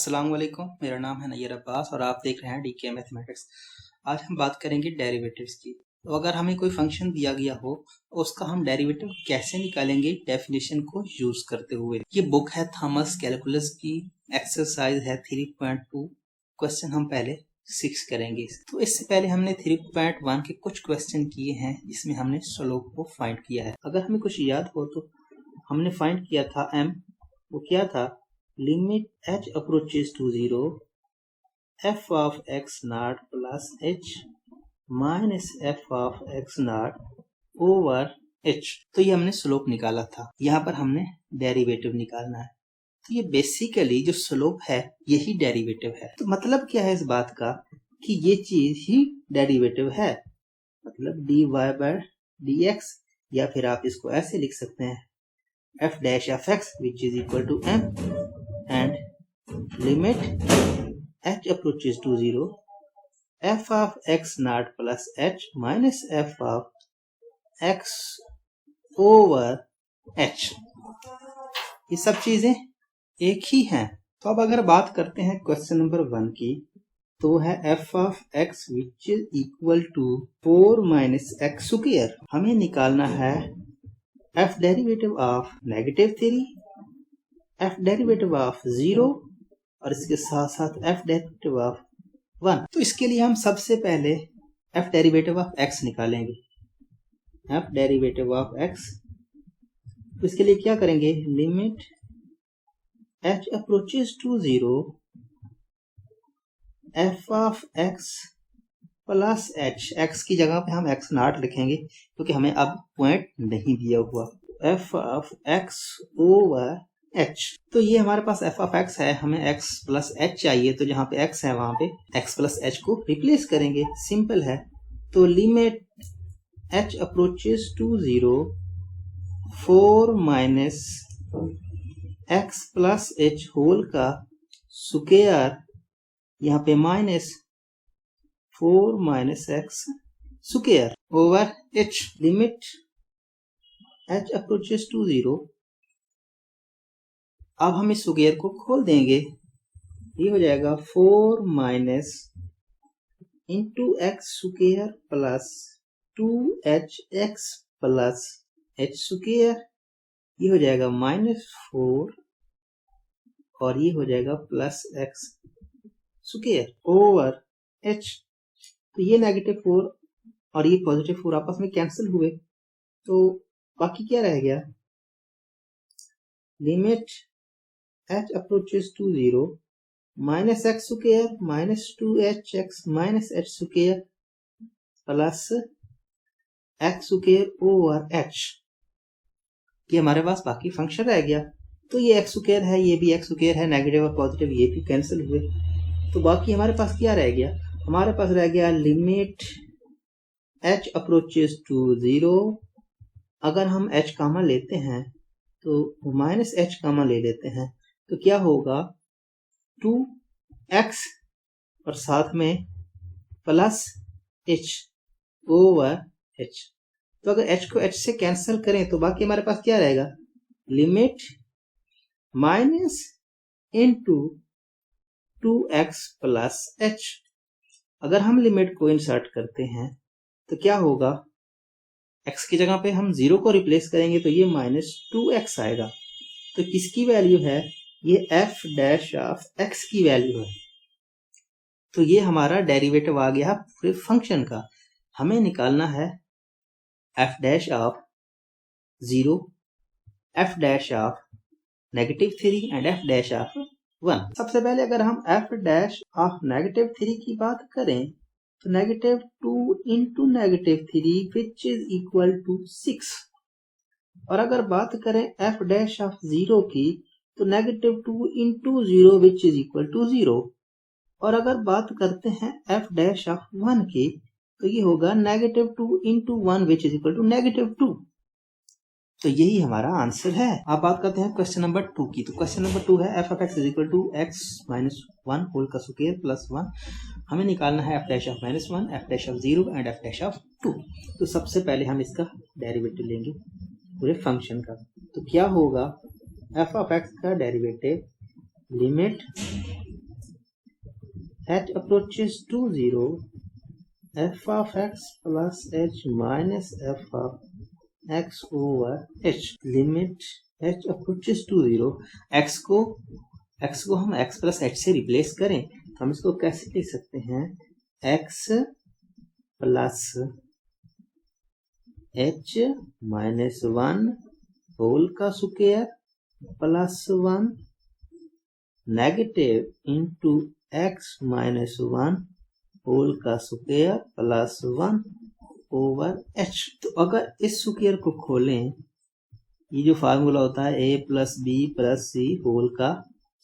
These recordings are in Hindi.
अस्सलाम वालेकुम, मेरा नाम है नैयर अब्बास और आप देख रहे हैं डीके मैथमेटिक्स। आज हम बात करेंगे डेरिवेटिव्स की। तो अगर हमें कोई फंक्शन दिया गया हो तो उसका हम डेरिवेटिव कैसे निकालेंगे डेफिनेशन को यूज करते हुए। ये बुक है थॉमस कैलकुलस की, एक्सरसाइज है 3.2। क्वेश्चन हम पहले 6 करेंगे। तो इससे पहले हमने 3.1 के कुछ क्वेश्चन किए हैं जिसमें हमने स्लोप को फाइंड किया है। अगर हमें कुछ याद हो तो हमने फाइंड किया था m, वो क्या था, limit h approaches to 0 f of x naught plus h minus f of x naught over h। तो ये हमने स्लोप निकाला था। यहाँ पर हमने डेरिवेटिव निकालना है। तो ये बेसिकली जो स्लोप है यही डेरिवेटिव है। तो मतलब क्या है इस बात का कि ये चीज ही डेरिवेटिव है, मतलब dy by dx, या फिर आप इसको ऐसे लिख सकते हैं f dash of x which is equal to m and limit h approaches to 0 f of x naught plus h minus f of x over h। ये सब चीजें एक ही हैं। तो अब अगर बात करते हैं क्वेश्चन नंबर 1 की, तो है f of x which is equal to 4 minus x square। हमें निकालना है f derivative of -3, f derivative of 0 और इसके साथ साथ f डेरिवेटिव ऑफ 1। तो इसके लिए हम सबसे पहले f डेरिवेटिव ऑफ x निकालेंगे। f डेरिवेटिव ऑफ x, तो इसके लिए क्या करेंगे, limit h approaches to 0 f of x plus h, x की जगह पे हम x नॉट लिखेंगे क्योंकि हमें अब पॉइंट नहीं दिया हुआ, f of x over h। तो ये हमारे पास f ऑफ x है, हमें x प्लस h चाहिए, तो जहाँ पे x है वहां पे x प्लस h को रिप्लेस करेंगे, सिंपल है। तो limit h approaches to 0 4 minus x plus h whole का स्क्वायर, यहाँ पे minus 4 minus x square over h। Limit h approaches to 0, अब हम इस स्क्वायर को खोल देंगे, ये हो जाएगा 4 minus into x square plus 2hx plus h square, ये हो जाएगा -4 और ये हो जाएगा plus x square over h। तो ये -4 और ये +4 आपस में कैंसिल हुए, तो बाकी क्या रह गया, limit h approaches to 0 minus x square minus 2hx minus h square plus x square over h। ये हमारे पास बाकी फंक्शन रह गया। तो ये x स्क्वायर है, ये भी x स्क्वायर है, नेगेटिव और पॉजिटिव ये भी कैंसिल हुए, तो बाकी हमारे पास क्या रह गया, हमारे पास रह गया लिमिट h अप्रोचेस टू 0। अगर हम h कामा लेते हैं तो माइनस h कामा ले लेते हैं, तो क्या होगा 2x और साथ में प्लस h ओवर h। तो अगर h को h से कैंसिल करें तो बाकी हमारे पास क्या रहेगा, limit minus into 2x plus h। अगर हम लिमिट को इंसर्ट करते हैं तो क्या होगा, x की जगह पे हम 0 को रिप्लेस करेंगे तो ये -2x आएगा। तो किसकी वैल्यू है, ये f डैश ऑफ x की वैल्यू है। तो ये हमारा डेरिवेटिव आ गया पूरे फंक्शन का। हमें निकालना है f dash of 0, f dash of -3 and f dash of 1। सबसे पहले अगर हम f डैश ऑफ -3 की बात करें तो -2 into -3 which is equal to 6। और अगर बात करें f डैश ऑफ 0 की तो -2 into 0 which is equal to 0। और अगर बात करते हैं f डैश ऑफ 1 की तो ये होगा -2 into 1 which is equal to -2। तो यही हमारा आंसर है। अब बात करते हैं क्वेश्चन नंबर 2 की। तो क्वेश्चन नंबर 2 है f of x is equal to x minus 1 whole का स्क्वायर प्लस 1। हमें निकालना है f dash of -1, f dash of 0 and f dash of 2। तो सबसे पहले हम इसका डेरिवेटिव लेंगे पूरे फंक्शन का। तो क्या होगा, f ऑफ x का derivative limit h approaches to 0, f of x plus h minus f of x over h, limit h approaches to 0, x को हम x प्लस h से रिप्लेस करें तो हम इसको कैसे लिख सकते हैं, x plus h minus 1 whole का square plus 1 negative into x minus 1 whole का स्क्वायर प्लस 1 ओवर h। तो अगर इस स्क्वायर को खोलें, ये जो फार्मूला होता है a plus B plus C whole का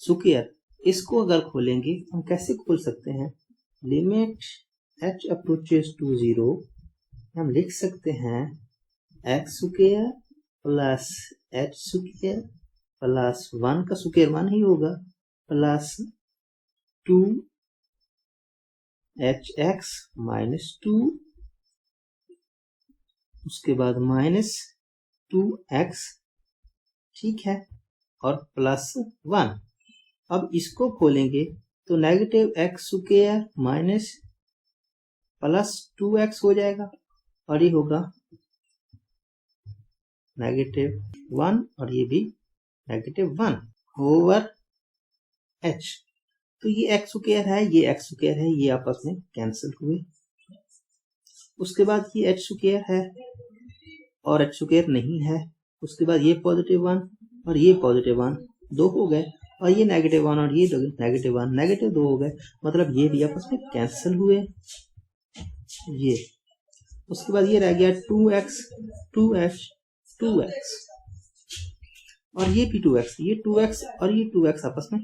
स्क्वायर, इसको अगर खोलेंगे हम कैसे खोल सकते हैं, लिमिट h अप्रोचेस टू 0, हम लिख सकते हैं x square plus h square plus 1 का स्क्वायर 1 ही होगा प्लस 2 hx माइनस 2, उसके बाद माइनस 2x, ठीक है, और प्लस 1। अब इसको खोलेंगे तो negative x square minus plus 2x हो जाएगा और ये होगा नेगेटिव 1 और ये भी नेगेटिव 1 ओवर h। तो ये x स्क्वायर है, ये x स्क्वायर है, ये आपस में कैंसिल हुए। उसके बाद ये h स्क्वायर है और h स्क्वायर नहीं है, उसके बाद ये पॉजिटिव 1 और ये पॉजिटिव 1 दो हो गए, और ये नेगेटिव 1 और ये नेगेटिव 1 नेगेटिव 2 हो गए, मतलब ये भी आपस में कैंसिल हुए ये। उसके बाद ये रह गया 2x 2h 2x और ये भी 2x, ये 2x और ये 2x आपस में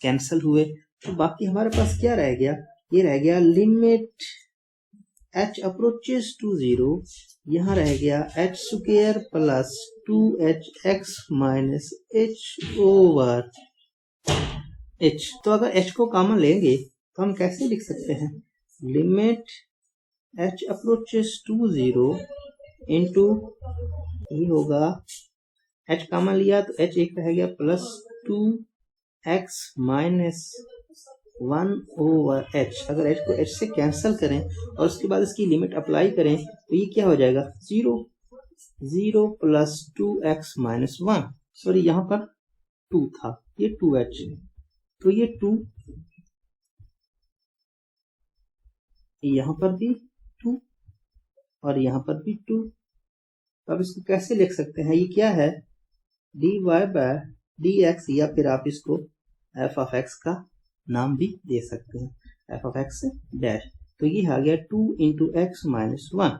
कैंसिल हुए। तो बाकी हमारे पास क्या रह गया, ये रह गया लिमिट h अप्रोचेस टू 0, यहाँ रह गया h square plus 2hx minus h over h। तो अगर h को कॉमन लेंगे तो हम कैसे लिख सकते हैं, limit h approaches to 0 into, ये होगा h कॉमन लिया तो h एक रह गया plus 2x minus 1 over h। अगर h को h से कैंसिल करें और उसके बाद इसकी लिमिट अप्लाई करें तो ये क्या हो जाएगा, 0 प्लस 2x माइनस 1, सॉरी यहाँ पर 2 था, ये 2h, तो ये 2, यहाँ पर भी 2 और यहाँ पर भी 2। अब इसको कैसे लिख सकते हैं, ये क्या है, dy बाय dx, या फिर आप इसको f ऑफ x का नाम भी दे सकते हैं, f ऑफ x डैश। तो ये आ गया 2 इंटू एक्स माइनस 1,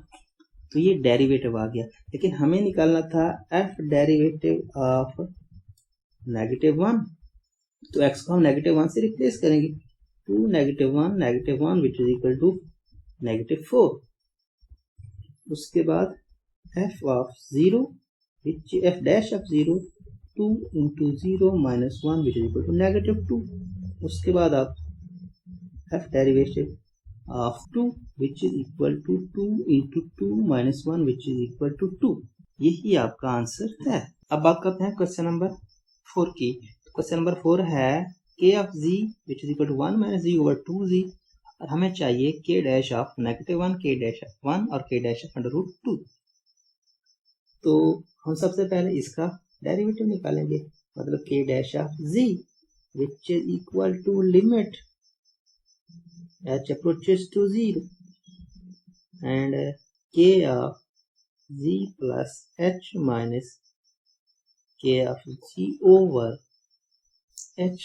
तो ये डेरिवेटिव आ गया। लेकिन हमें निकालना था f डेरिवेटिव ऑफ नेगेटिव 1, तो x को हम नेगेटिव 1 से रिप्लेस करेंगे, 2 negative 1 which is equal to negative 4। उसके बाद f of 0 which f dash of 0 2 into 0 minus 1 which is equal to negative 2। उसके बाद आप f derivative of 2 which is equal to 2 into 2 minus 1 which is equal to 2। यही आपका आंसर है। अब बात करते हैं क्वेश्चन नंबर 4 की। क्वेश्चन नंबर 4 है k of z which is equal to 1 minus z over 2z, और हमें चाहिए k dash of negative 1, k dash of 1 और k dash of under root 2। तो हम सबसे पहले इसका डेरिवेटिव निकालेंगे, मतलब k dash of z which is equal to limit h approaches to 0 and k of z plus h minus k of z over h।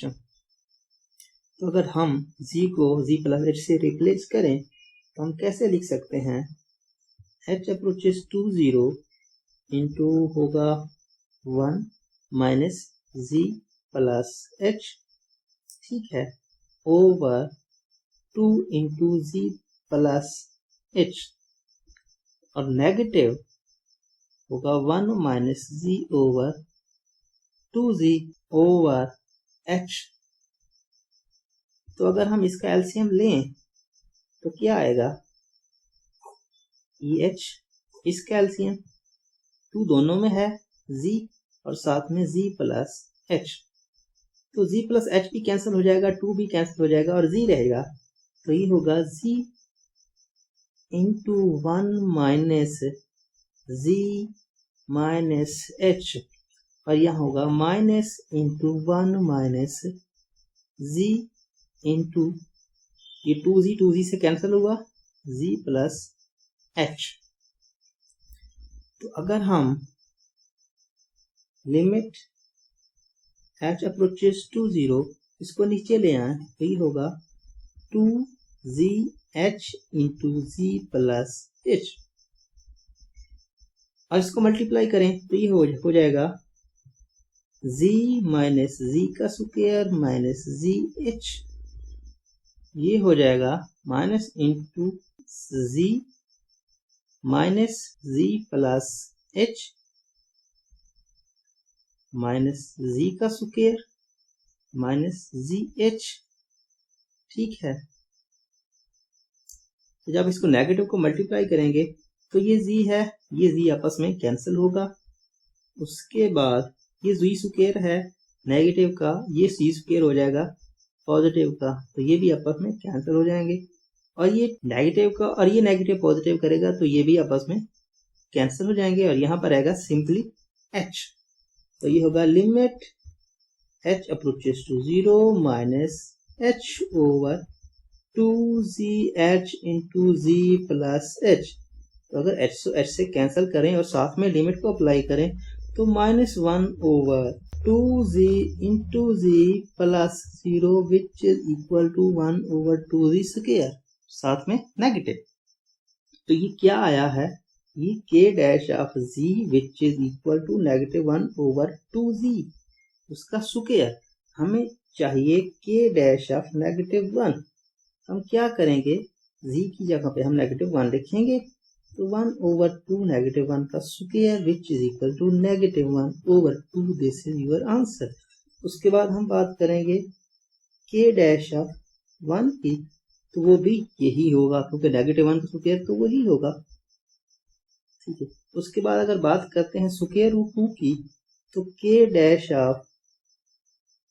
तो अगर हम z को z plus h से रिप्लेस करें तो हम कैसे लिख सकते हैं, h approaches to 0 इंटू होगा 1 माइनस z प्लस h, ठीक है, over 2 into z plus h, और नेगेटिव होगा 1 minus z over 2z over h। तो अगर हम इसका एलसीएम लें तो क्या आएगा, e h, इसका एलसीएम 2 दोनों में है, z और साथ में z प्लस h, तो z प्लस h भी कैंसिल हो जाएगा, 2 भी कैंसिल हो जाएगा और z रहेगा, तो ये होगा z into 1 minus z minus h, और यहाँ होगा minus into 1 minus z into ये 2z से कैंसिल हुआ, z प्लस h। तो अगर हम लिमिट h अप्रोचेस टू 0 इसको नीचे ले आए तो ये होगा 2zh into z plus h, और इसको मल्टीप्लाई करें तो ये हो जाएगा z माइनस z का स्क्वायर माइनस zh, ये हो जाएगा minus into z minus z plus h minus z का स्क्वायर माइनस zh। ठीक है, तो जब इसको नेगेटिव को मल्टीप्लाई करेंगे तो ये z है, ये z आपस में कैंसिल होगा। उसके बाद ये z स्क्वायर है नेगेटिव का, ये c स्क्वायर हो जाएगा पॉजिटिव का, तो ये भी आपस में कैंसिल हो जाएंगे। और ये नेगेटिव का और ये नेगेटिव पॉजिटिव करेगा तो ये भी आपस में कैंसिल हो जाएंगे, और यहाँ पर आएगा सिंपली h। तो ये होगा limit h approaches to 0 minus h over 2zh into z plus h। तो अगर h से कैंसिल करें और साथ में लिमिट को अप्लाई करें तो minus 1 over 2z into z plus 0 which is equal to 1 over 2z square, साथ में नेगेटिव। तो ये क्या आया है, ये k dash of z which is equal to negative 1 over 2z, उसका स्क्वायर। हमें चाहिए k डैश ऑफ नेगेटिव 1, हम क्या करेंगे, z की जगह पे हम नेगेटिव 1 लिखेंगे, तो 1 ओवर 2 नेगेटिव 1 का square which is equal to negative 1 over 2, this is your answer. उसके बाद हम बात करेंगे k डैश ऑफ 1 की, तो वो भी यही होगा क्योंकि नेगेटिव 1 का स्क्वायर तो वही होगा। ठीक है, उसके बाद अगर बात करते हैं स्क्वायर रूट 2 की, तो k dash of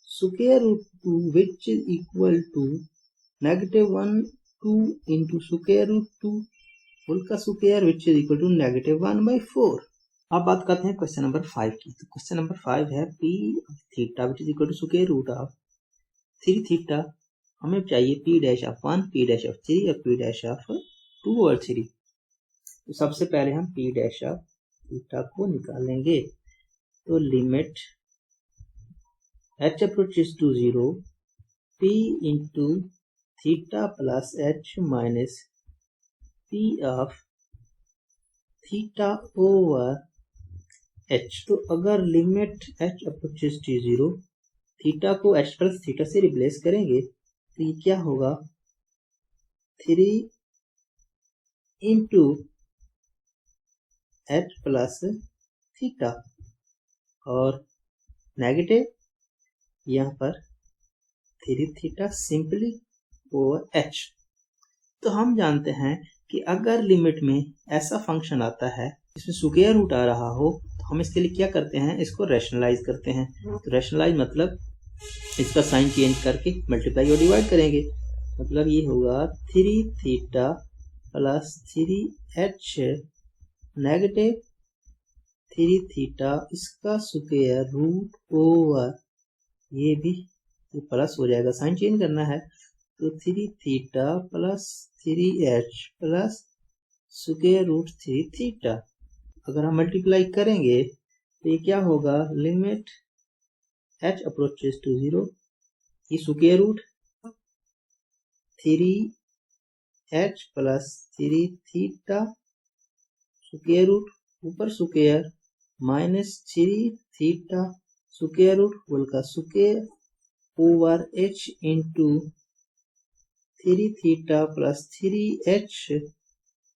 square root 2 which is equal to negative 1 2 into square root 2 whole का square which is equal to negative 1/4। अब बात करते हैं क्वेश्चन नंबर 5 की। तो क्वेश्चन नंबर 5 है p theta which is equal to square root of 3 theta. हमें चाहिए p dash of 1, p dash of 3 और p डैश ऑफ 2 और 3। तो सबसे पहले हम p डैश ऑफ थीटा को निकालेंगे। तो limit h approaches to 0 p into theta plus h minus p of theta over h। तो अगर limit h approaches to 0 theta को h प्लस थीटा से रिप्लेस करेंगे तो ये क्या होगा, 3 इंटू h प्लस थीटा, और नेगेटिव यहाँ पर 3 थीटा सिंपली ओवर h। तो हम जानते हैं कि अगर लिमिट में ऐसा फंक्शन आता है इसमें स्क्वायर रूट आ रहा हो तो हम इसके लिए क्या करते हैं, इसको रैशनलाइज करते हैं। तो रैशनलाइज मतलब इसका साइन चेंज करके मल्टीप्लाई और डिवाइड करेंगे। मतलब ये होगा 3 theta plus 3h negative 3 theta इसका स्क्वायर रूट ओवर, ये भी ये प्लस हो जाएगा, साइन चेंज करना है। तो 3 theta plus 3h plus square root 3 theta. अगर हम मल्टीप्लाई करेंगे तो ये क्या होगा, लिमिट h अप्रोचेस टू 0, ये square root 3h plus 3 theta square root ऊपर square minus 3 theta square root whole का square over h into 3 theta plus 3h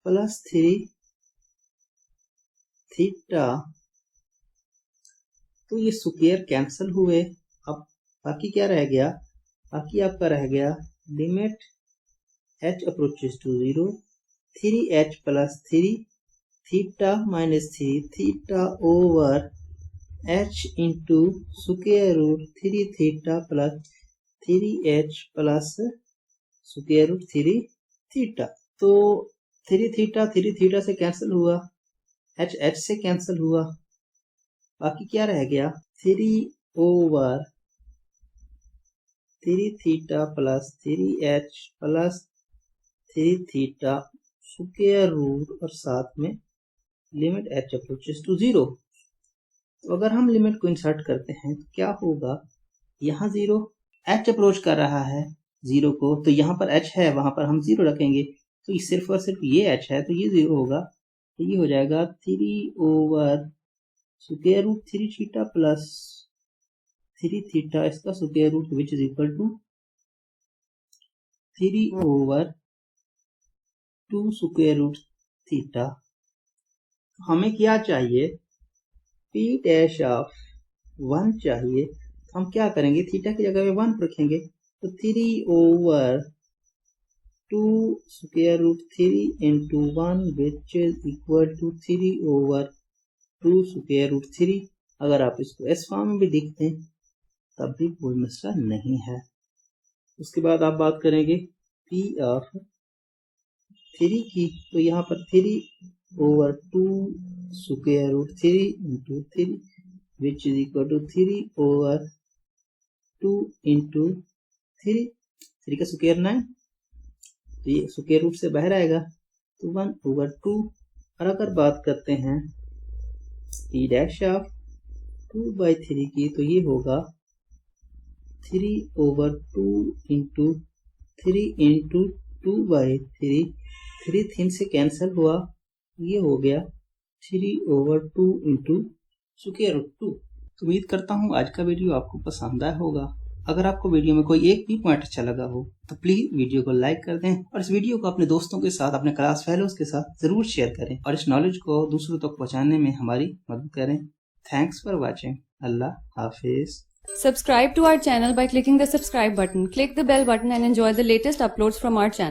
plus 3 theta. तो ये स्क्वायर कैंसिल हुए। अब बाकी क्या रह गया, बाकी आपका रह गया limit h approaches to 0 3h plus 3 theta minus 3 theta over h into square root 3 theta plus 3h plus square root 3 theta. तो 3 थीटा से कैंसिल हुआ, एच से कैंसिल हुआ, बाकी क्या रह गया 3/3 theta plus 3h plus 3 theta square root और साथ में लिमिट h अप्रोचेस टू 0। तो अगर हम लिमिट को इंसर्ट करते हैं तो क्या होगा, यहाँ 0, h अप्रोच कर रहा है 0 को, तो यहाँ पर h है, वहां पर हम 0 रखेंगे, तो सिर्फ और सिर्फ ये h है तो ये 0 होगा। तो ये हो जाएगा 3/स्क्वायर रूट 3 थीटा प्लस 3 थीटा, इसका square root which is equal to 3/2 square root theta. हमें क्या चाहिए, p डैश ऑफ 1 चाहिए। तो हम क्या करेंगे, थीटा की जगह में 1 रखेंगे, तो 3/2 square root 3 into 1 which is equal to 3/2 square root 3। अगर आप इसको एस फॉर्म में भी लिखते हैं तब भी कोई मसला नहीं है। उसके बाद आप बात करेंगे p ऑफ 3 की, तो यहाँ पर 3/2 square root 3 into 3 which is equal to 3/2 into 3 का स्क्वायर 9, तो ये स्क्वायर रूट से बाहर आएगा तो 1/2। और अगर बात करते हैं p डैश ऑफ 2/3 की, तो ये होगा 3/2 इंटू 3 इंटू 2/3, 3 3 से कैंसिल हुआ, ये हो गया 3/2 इंटू स्क्वायर रूट 2। तो उम्मीद करता हूँ आज का वीडियो आपको पसंद आया होगा। अगर आपको वीडियो में कोई एक भी पॉइंट अच्छा लगा हो तो प्लीज वीडियो को लाइक कर दें और इस वीडियो को अपने दोस्तों के साथ, अपने क्लास फेलोज के साथ जरूर शेयर करें और इस नॉलेज को दूसरों तक पहुंचाने में हमारी मदद करें। Thanks for watching. Allah Hafiz. Subscribe to our channel by clicking the subscribe button. Click the bell button and enjoy the latest uploads from our channel.